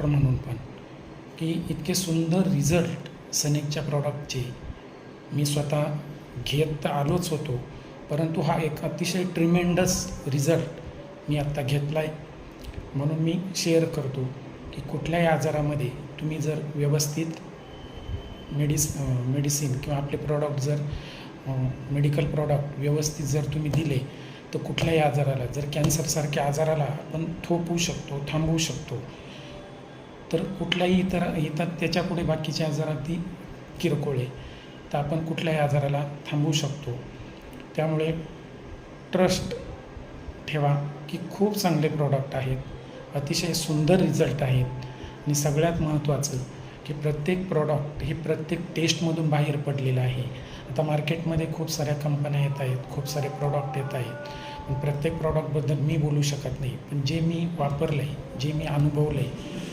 Doctor म्हणून पण, की इतके सुंदर रिझल्ट सनेकच्या प्रॉडक्टचे मी स्वतः घेत तर आलोच होतो, परंतु हा एक अतिशय ट्रिमेंडस रिझल्ट मी आत्ता घेतला आहे. म्हणून मी शेअर करतो की कुठल्याही आजारामध्ये तुम्ही जर व्यवस्थित मेडिसिन किंवा आपले प्रॉडक्ट जर मेडिकल प्रॉडक्ट व्यवस्थित जर तुम्ही दिले तर कुठल्याही आजाराला, जर कॅन्सरसारख्या आजाराला आपण थोपवू शकतो, थांबवू शकतो. तर कुठल्याही इतर त्याच्यापुढे बाकीच्या आजारात ती किरकोळ आहे, तर आपण कुठल्याही आजाराला थांबवू शकतो. त्यामुळे ट्रस्ट ठेवा की खूप चांगले प्रॉडक्ट आहेत, अतिशय सुंदर रिझल्ट आहेत. आणि सगळ्यात महत्त्वाचं की प्रत्येक प्रॉडक्ट हे प्रत्येक टेस्टमधून बाहेर पडलेलं आहे. आता मार्केटमध्ये खूप साऱ्या कंपन्या येत आहेत, खूप सारे प्रॉडक्ट येत आहेत, पण प्रत्येक प्रॉडक्टबद्दल मी बोलू शकत नाही. पण जे मी वापरलं आहे, जे मी अनुभवलं आहे,